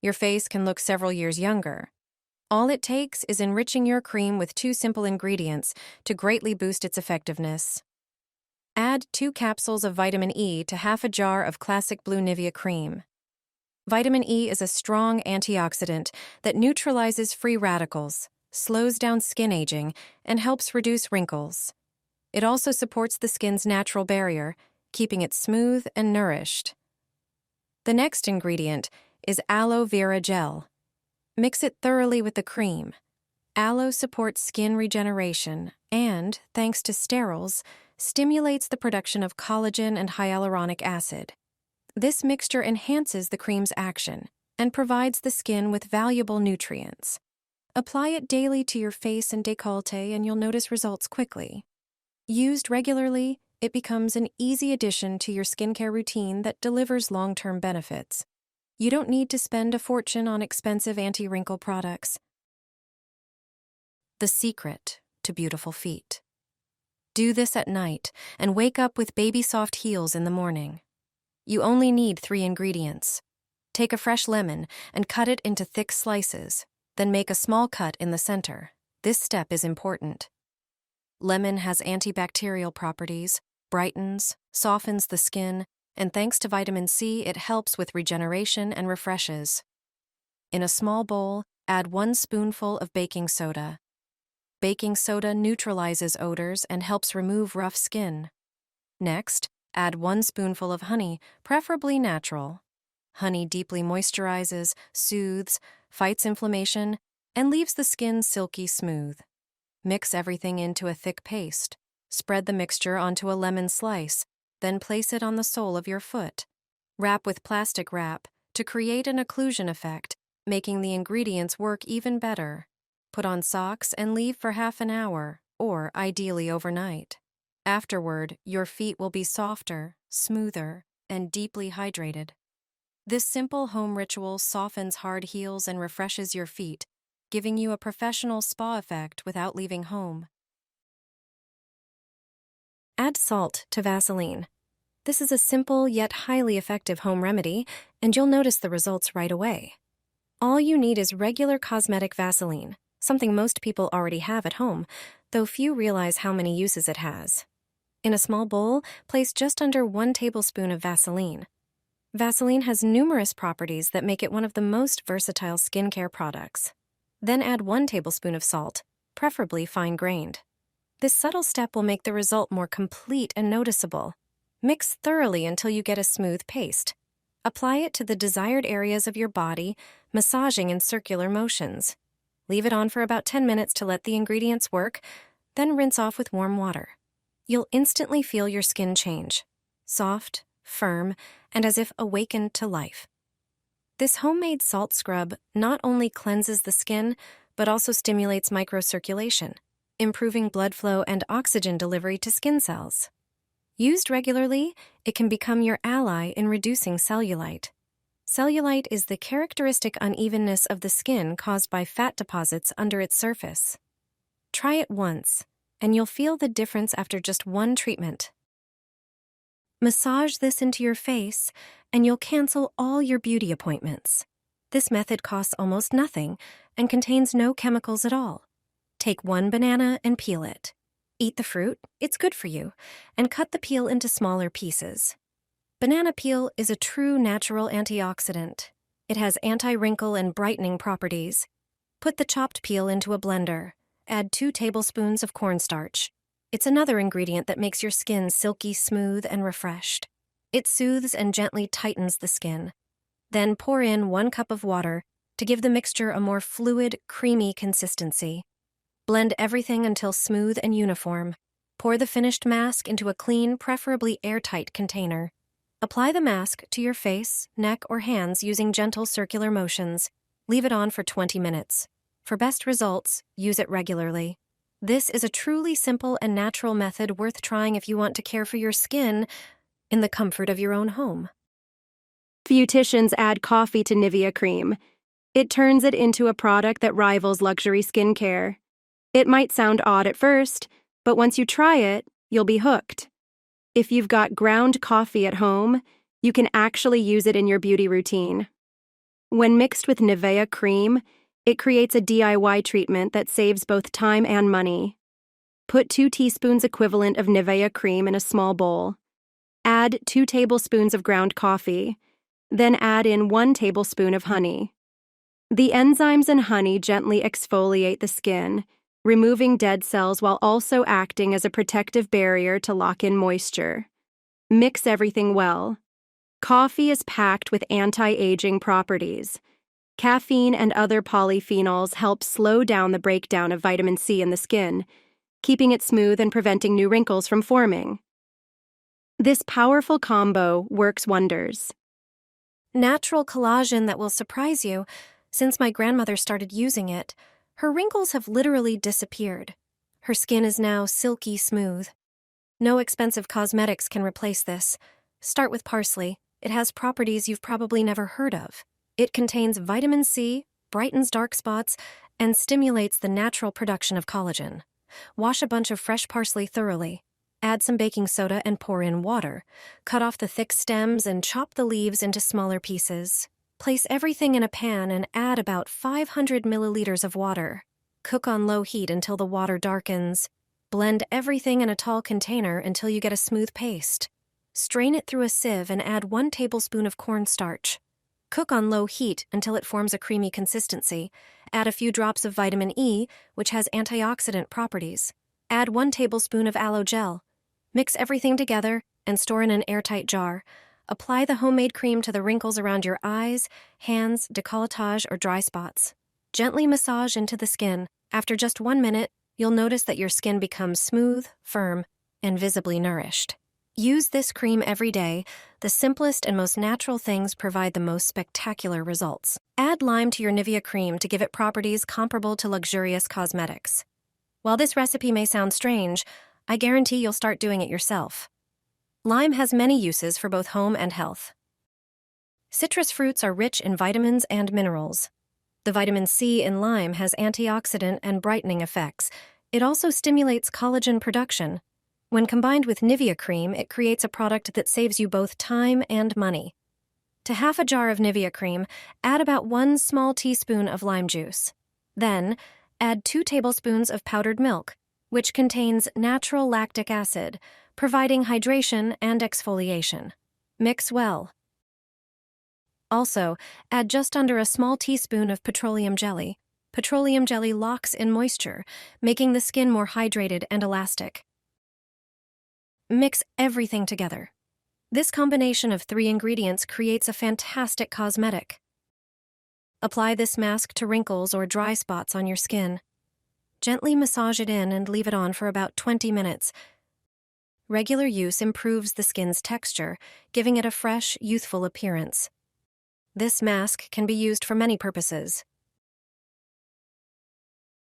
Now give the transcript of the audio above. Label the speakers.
Speaker 1: Your face can look several years younger. All it takes is enriching your cream with 2 simple ingredients to greatly boost its effectiveness. Add 2 capsules of vitamin E to half a jar of classic blue Nivea cream. Vitamin E is a strong antioxidant that neutralizes free radicals, slows down skin aging, and helps reduce wrinkles. It also supports the skin's natural barrier, keeping it smooth and nourished. The next ingredient is aloe vera gel. Mix it thoroughly with the cream. Aloe supports skin regeneration and, thanks to sterols, stimulates the production of collagen and hyaluronic acid. This mixture enhances the cream's action and provides the skin with valuable nutrients. Apply it daily to your face and décolleté and you'll notice results quickly. Used regularly, it becomes an easy addition to your skincare routine that delivers long-term benefits. You don't need to spend a fortune on expensive anti-wrinkle products. The secret to beautiful feet. Do this at night and wake up with baby-soft heels in the morning. You only need 3 ingredients. Take a fresh lemon and cut it into thick slices, then make a small cut in the center. This step is important. Lemon has antibacterial properties, brightens, softens the skin, and thanks to vitamin C, it helps with regeneration and refreshes. In a small bowl, add 1 spoonful of baking soda. Baking soda neutralizes odors and helps remove rough skin. Next, add 1 spoonful of honey, preferably natural. Honey deeply moisturizes, soothes, fights inflammation, and leaves the skin silky smooth. Mix everything into a thick paste. Spread the mixture onto a lemon slice, then place it on the sole of your foot. Wrap with plastic wrap to create an occlusion effect, making the ingredients work even better. Put on socks and leave for half an hour, or ideally overnight. Afterward, your feet will be softer, smoother, and deeply hydrated. This simple home ritual softens hard heels and refreshes your feet, giving you a professional spa effect without leaving home. Add salt to Vaseline. This is a simple yet highly effective home remedy, and you'll notice the results right away. All you need is regular cosmetic Vaseline, something most people already have at home, though few realize how many uses it has. In a small bowl, place just under 1 tablespoon of Vaseline. Vaseline has numerous properties that make it one of the most versatile skincare products. Then add 1 tablespoon of salt, preferably fine-grained. This subtle step will make the result more complete and noticeable. Mix thoroughly until you get a smooth paste. Apply it to the desired areas of your body, massaging in circular motions. Leave it on for about 10 minutes to let the ingredients work, then rinse off with warm water. You'll instantly feel your skin change. Soft, firm, and as if awakened to life. This homemade salt scrub not only cleanses the skin, but also stimulates microcirculation, improving blood flow and oxygen delivery to skin cells. Used regularly, it can become your ally in reducing cellulite. Cellulite is the characteristic unevenness of the skin caused by fat deposits under its surface. Try it once, and you'll feel the difference after just 1 treatment. Massage this into your face, and you'll cancel all your beauty appointments. This method costs almost nothing and contains no chemicals at all. Take 1 banana and peel it. Eat the fruit, it's good for you, and cut the peel into smaller pieces. Banana peel is a true natural antioxidant. It has anti-wrinkle and brightening properties. Put the chopped peel into a blender. Add 2 tablespoons of cornstarch. It's another ingredient that makes your skin silky smooth and refreshed. It soothes and gently tightens the skin. Then pour in 1 cup of water to give the mixture a more fluid, creamy consistency. Blend everything until smooth and uniform. Pour the finished mask into a clean, preferably airtight container. Apply the mask to your face, neck, or hands using gentle circular motions. Leave it on for 20 minutes. For best results, use it regularly. This is a truly simple and natural method worth trying if you want to care for your skin in the comfort of your own home.
Speaker 2: Beauticians add coffee to Nivea cream. It turns it into a product that rivals luxury skincare. It might sound odd at first, but once you try it, you'll be hooked. If you've got ground coffee at home, you can actually use it in your beauty routine. When mixed with Nivea cream, it creates a DIY treatment that saves both time and money. Put 2 teaspoons equivalent of Nivea cream in a small bowl. Add 2 tablespoons of ground coffee. Then add in 1 tablespoon of honey. The enzymes in honey gently exfoliate the skin, removing dead cells while also acting as a protective barrier to lock in moisture. Mix everything well. Coffee is packed with anti-aging properties. Caffeine and other polyphenols help slow down the breakdown of vitamin C in the skin, keeping it smooth and preventing new wrinkles from forming. This powerful combo works wonders.
Speaker 1: Natural collagen that will surprise you. Since my grandmother started using it, her wrinkles have literally disappeared. Her skin is now silky smooth. No expensive cosmetics can replace this. Start with parsley. It has properties you've probably never heard of. It contains vitamin C, brightens dark spots, and stimulates the natural production of collagen. Wash a bunch of fresh parsley thoroughly. Add some baking soda and pour in water. Cut off the thick stems and chop the leaves into smaller pieces. Place everything in a pan and add about 500 milliliters of water. Cook on low heat until the water darkens. Blend everything in a tall container until you get a smooth paste. Strain it through a sieve and add 1 tablespoon of cornstarch. Cook on low heat until it forms a creamy consistency. Add a few drops of vitamin E, which has antioxidant properties. Add 1 tablespoon of aloe gel. Mix everything together and store in an airtight jar. Apply the homemade cream to the wrinkles around your eyes, hands, décolletage, or dry spots. Gently massage into the skin. After just 1 minute, you'll notice that your skin becomes smooth, firm, and visibly nourished. Use this cream every day. The simplest and most natural things provide the most spectacular results. Add lime to your Nivea cream to give it properties comparable to luxurious cosmetics. While this recipe may sound strange, I guarantee you'll start doing it yourself. Lime has many uses for both home and health. Citrus fruits are rich in vitamins and minerals. The vitamin C in lime has antioxidant and brightening effects. It also stimulates collagen production. When combined with Nivea cream, it creates a product that saves you both time and money. To half a jar of Nivea cream, add about 1 small teaspoon of lime juice. Then, add 2 tablespoons of powdered milk, which contains natural lactic acid, providing hydration and exfoliation. Mix well. Also, add just under a small teaspoon of petroleum jelly. Petroleum jelly locks in moisture, making the skin more hydrated and elastic. Mix everything together. This combination of 3 ingredients creates a fantastic cosmetic. Apply this mask to wrinkles or dry spots on your skin. Gently massage it in and leave it on for about 20 minutes. Regular use improves the skin's texture, giving it a fresh, youthful appearance. This mask can be used for many purposes.